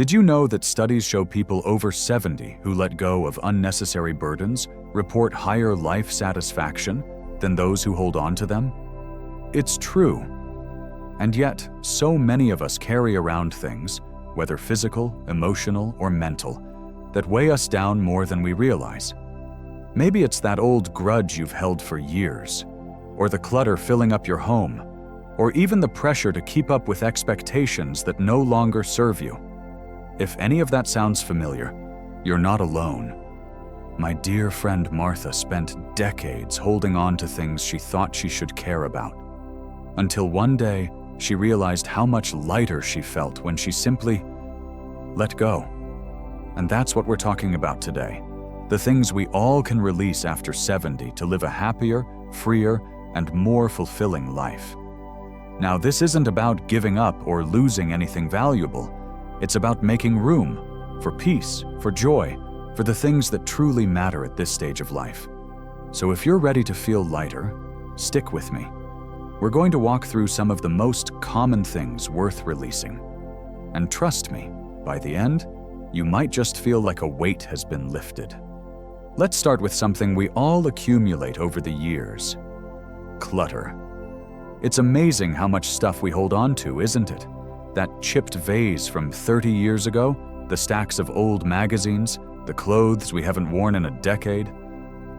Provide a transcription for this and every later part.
Did you know that studies show people over 70 who let go of unnecessary burdens report higher life satisfaction than those who hold on to them? It's true. And yet, so many of us carry around things, whether physical, emotional, or mental, that weigh us down more than we realize. Maybe it's that old grudge you've held for years, or the clutter filling up your home, or even the pressure to keep up with expectations that no longer serve you. If any of that sounds familiar, you're not alone. My dear friend Martha spent decades holding on to things she thought she should care about, until one day she realized how much lighter she felt when she simply let go. And that's what we're talking about today. The things we all can release after 70 to live a happier, freer, and more fulfilling life. Now, this isn't about giving up or losing anything valuable. It's about making room for peace, for joy, for the things that truly matter at this stage of life. So if you're ready to feel lighter, stick with me. We're going to walk through some of the most common things worth releasing. And trust me, by the end, you might just feel like a weight has been lifted. Let's start with something we all accumulate over the years: clutter. It's amazing how much stuff we hold on to, isn't it? That chipped vase from 30 years ago, the stacks of old magazines, the clothes we haven't worn in a decade.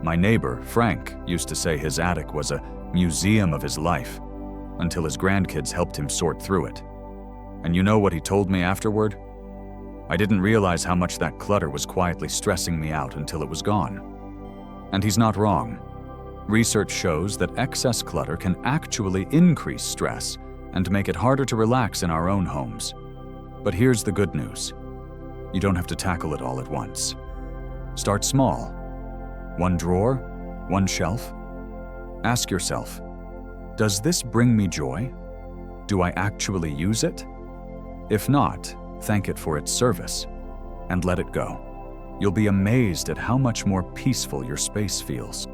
My neighbor, Frank, used to say his attic was a museum of his life, until his grandkids helped him sort through it. And you know what he told me afterward? I didn't realize how much that clutter was quietly stressing me out until it was gone. And he's not wrong. Research shows that excess clutter can actually increase stress and make it harder to relax in our own homes. But here's the good news. You don't have to tackle it all at once. Start small. One drawer, one shelf. Ask yourself, does this bring me joy? Do I actually use it? If not, thank it for its service and let it go. You'll be amazed at how much more peaceful your space feels.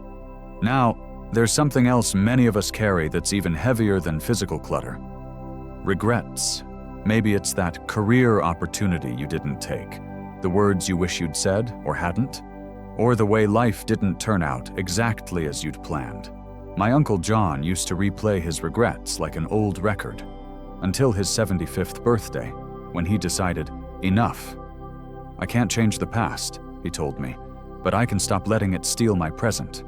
Now, there's something else many of us carry that's even heavier than physical clutter. Regrets. Maybe it's that career opportunity you didn't take, the words you wish you'd said or hadn't, or the way life didn't turn out exactly as you'd planned. My Uncle John used to replay his regrets like an old record, until his 75th birthday, when he decided, enough. I can't change the past, he told me, but I can stop letting it steal my present.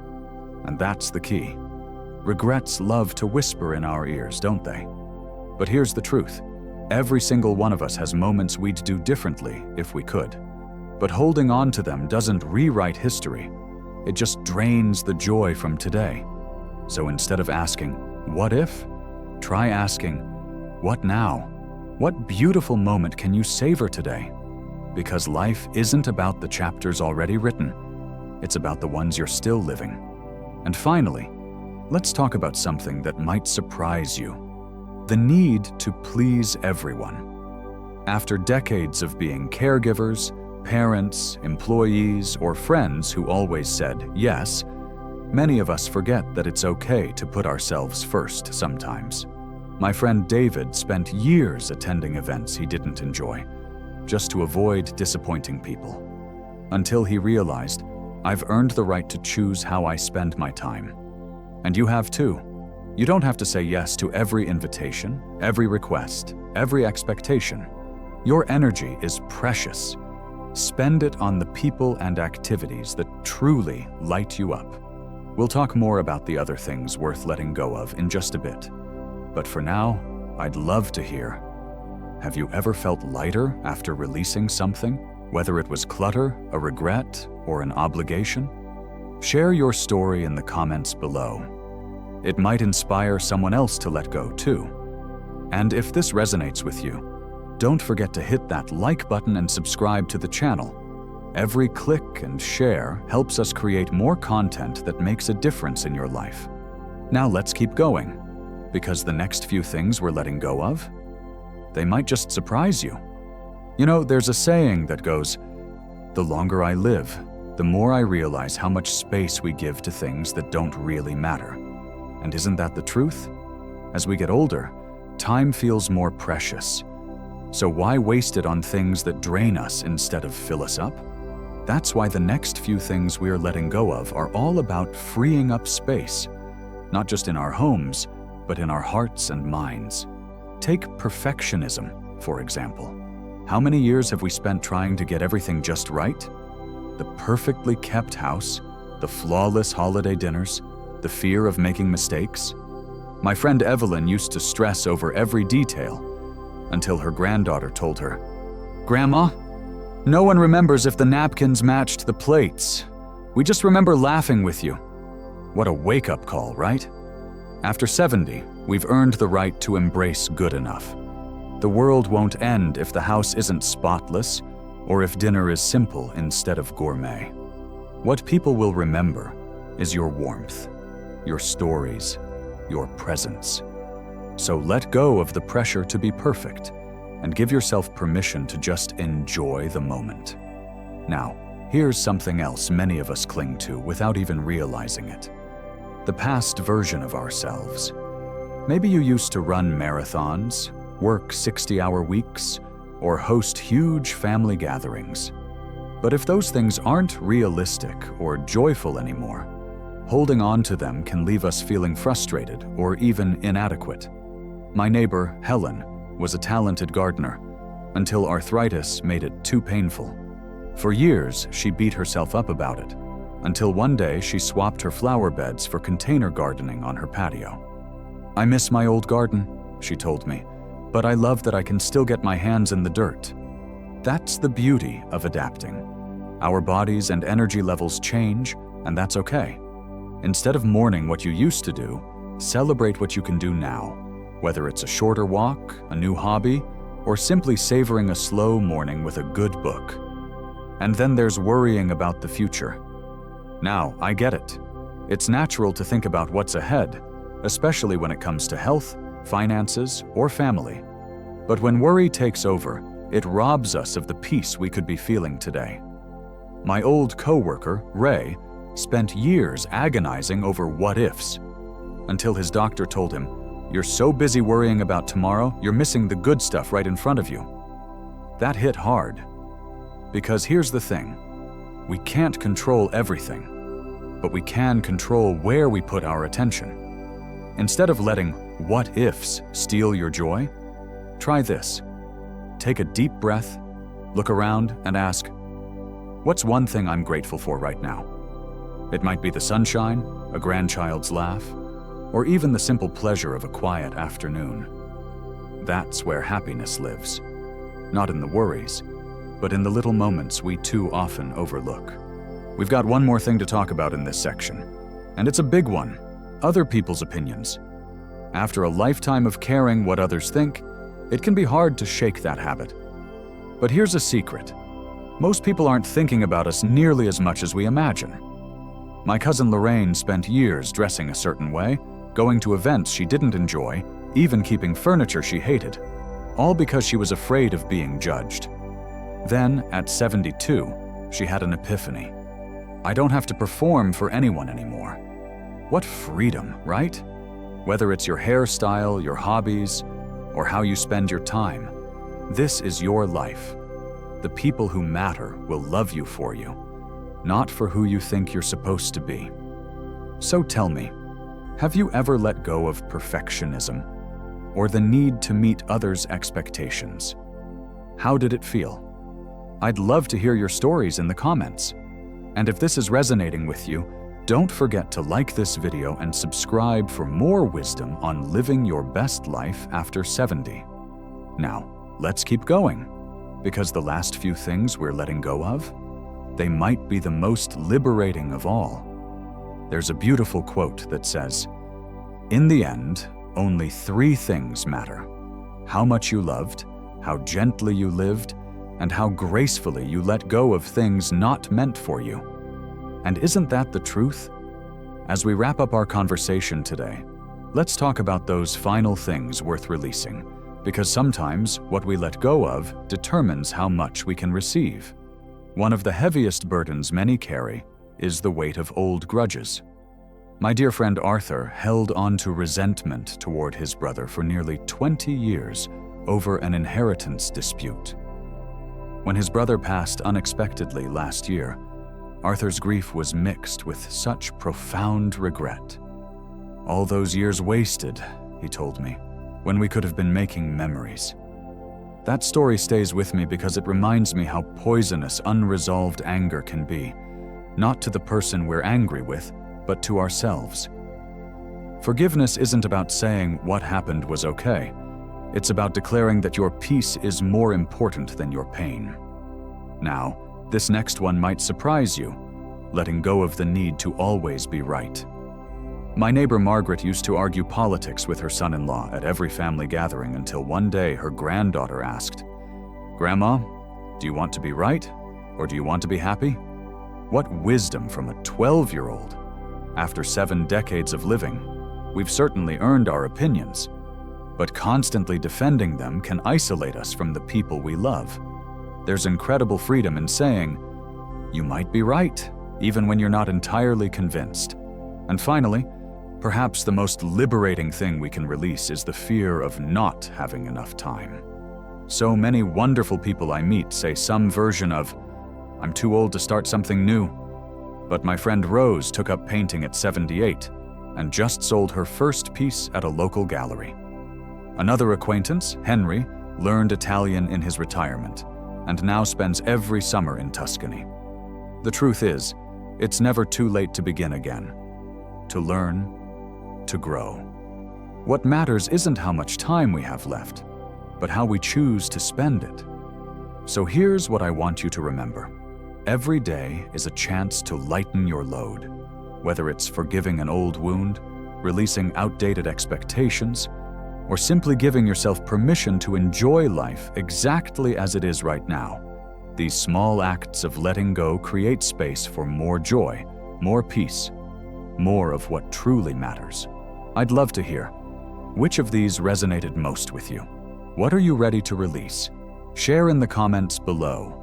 And that's the key. Regrets love to whisper in our ears, don't they? But here's the truth. Every single one of us has moments we'd do differently if we could. But holding on to them doesn't rewrite history. It just drains the joy from today. So instead of asking, what if? Try asking, what now? What beautiful moment can you savor today? Because life isn't about the chapters already written. It's about the ones you're still living. And finally, let's talk about something that might surprise you. The need to please everyone. After decades of being caregivers, parents, employees, or friends who always said yes, many of us forget that it's okay to put ourselves first sometimes. My friend David spent years attending events he didn't enjoy, just to avoid disappointing people, until he realized, I've earned the right to choose how I spend my time. And you have too. You don't have to say yes to every invitation, every request, every expectation. Your energy is precious. Spend it on the people and activities that truly light you up. We'll talk more about the other things worth letting go of in just a bit. But for now, I'd love to hear, have you ever felt lighter after releasing something, whether it was clutter, a regret, or an obligation? Share your story in the comments below. It might inspire someone else to let go too. And if this resonates with you, don't forget to hit that like button and subscribe to the channel. Every click and share helps us create more content that makes a difference in your life. Now let's keep going, because the next few things we're letting go of, they might just surprise you. You know, there's a saying that goes, the longer I live, the more I realize how much space we give to things that don't really matter. And isn't that the truth? As we get older, time feels more precious. So why waste it on things that drain us instead of fill us up? That's why the next few things we are letting go of are all about freeing up space, not just in our homes, but in our hearts and minds. Take perfectionism, for example. How many years have we spent trying to get everything just right? The perfectly kept house, the flawless holiday dinners, the fear of making mistakes. My friend Evelyn used to stress over every detail until her granddaughter told her, "Grandma, no one remembers if the napkins matched the plates. We just remember laughing with you." What a wake-up call, right? After 70, we've earned the right to embrace good enough. The world won't end if the house isn't spotless or if dinner is simple instead of gourmet. What people will remember is your warmth, your stories, your presence. So let go of the pressure to be perfect and give yourself permission to just enjoy the moment. Now, here's something else many of us cling to without even realizing it. The past version of ourselves. Maybe you used to run marathons, work 60-hour weeks, or host huge family gatherings. But if those things aren't realistic or joyful anymore, holding on to them can leave us feeling frustrated or even inadequate. My neighbor, Helen, was a talented gardener until arthritis made it too painful. For years, she beat herself up about it, until one day she swapped her flower beds for container gardening on her patio. "I miss my old garden," she told me, "but I love that I can still get my hands in the dirt." That's the beauty of adapting. Our bodies and energy levels change, and that's okay. Instead of mourning what you used to do, celebrate what you can do now, whether it's a shorter walk, a new hobby, or simply savoring a slow morning with a good book. And then there's worrying about the future. Now, I get it. It's natural to think about what's ahead, especially when it comes to health, finances, or family. But when worry takes over, it robs us of the peace we could be feeling today. My old coworker, Ray, spent years agonizing over what-ifs, until his doctor told him, "You're so busy worrying about tomorrow, you're missing the good stuff right in front of you." That hit hard. Because here's the thing, we can't control everything, but we can control where we put our attention. Instead of letting what-ifs steal your joy, try this. Take a deep breath, look around, and ask, what's one thing I'm grateful for right now? It might be the sunshine, a grandchild's laugh, or even the simple pleasure of a quiet afternoon. That's where happiness lives. Not in the worries, but in the little moments we too often overlook. We've got one more thing to talk about in this section, and it's a big one: other people's opinions. After a lifetime of caring what others think, it can be hard to shake that habit. But here's a secret. Most people aren't thinking about us nearly as much as we imagine. My cousin Lorraine spent years dressing a certain way, going to events she didn't enjoy, even keeping furniture she hated, all because she was afraid of being judged. Then, at 72, she had an epiphany. I don't have to perform for anyone anymore. What freedom, right? Whether it's your hairstyle, your hobbies, or how you spend your time, this is your life. The people who matter will love you for you, not for who you think you're supposed to be. So tell me, have you ever let go of perfectionism or the need to meet others' expectations? How did it feel? I'd love to hear your stories in the comments. And if this is resonating with you, don't forget to like this video and subscribe for more wisdom on living your best life after 70. Now, let's keep going, because the last few things we're letting go of, they might be the most liberating of all. There's a beautiful quote that says, "In the end, only 3 things matter: how much you loved, how gently you lived, and how gracefully you let go of things not meant for you." And isn't that the truth? As we wrap up our conversation today, let's talk about those final things worth releasing, because sometimes what we let go of determines how much we can receive. One of the heaviest burdens many carry is the weight of old grudges. My dear friend Arthur held on to resentment toward his brother for nearly 20 years, over an inheritance dispute. When his brother passed unexpectedly last year, Arthur's grief was mixed with such profound regret. All those years wasted, he told me, when we could have been making memories. That story stays with me because it reminds me how poisonous unresolved anger can be, not to the person we're angry with, but to ourselves. Forgiveness isn't about saying what happened was okay. It's about declaring that your peace is more important than your pain. Now, this next one might surprise you, letting go of the need to always be right. My neighbor Margaret used to argue politics with her son-in-law at every family gathering until one day her granddaughter asked, "Grandma, do you want to be right, or do you want to be happy?" What wisdom from a 12-year-old! After 7 decades of living, we've certainly earned our opinions, but constantly defending them can isolate us from the people we love. There's incredible freedom in saying, "You might be right," even when you're not entirely convinced. And finally, perhaps the most liberating thing we can release is the fear of not having enough time. So many wonderful people I meet say some version of, "I'm too old to start something new." But my friend Rose took up painting at 78 and just sold her first piece at a local gallery. Another acquaintance, Henry, learned Italian in his retirement and now spends every summer in Tuscany. The truth is, it's never too late to begin again, to learn, to grow. What matters isn't how much time we have left, but how we choose to spend it. So here's what I want you to remember. Every day is a chance to lighten your load, whether it's forgiving an old wound, releasing outdated expectations, or simply giving yourself permission to enjoy life exactly as it is right now. These small acts of letting go create space for more joy, more peace, more of what truly matters. I'd love to hear, which of these resonated most with you? What are you ready to release? Share in the comments below.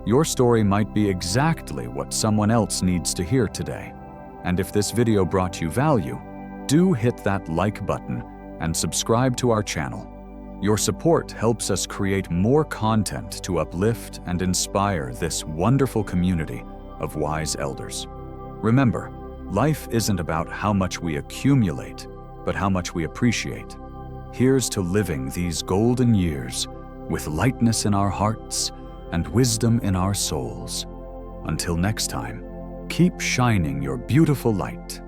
Your story might be exactly what someone else needs to hear today. And if this video brought you value, do hit that like button and subscribe to our channel. Your support helps us create more content to uplift and inspire this wonderful community of wise elders. Remember, life isn't about how much we accumulate, but how much we appreciate. Here's to living these golden years with lightness in our hearts and wisdom in our souls. Until next time, keep shining your beautiful light.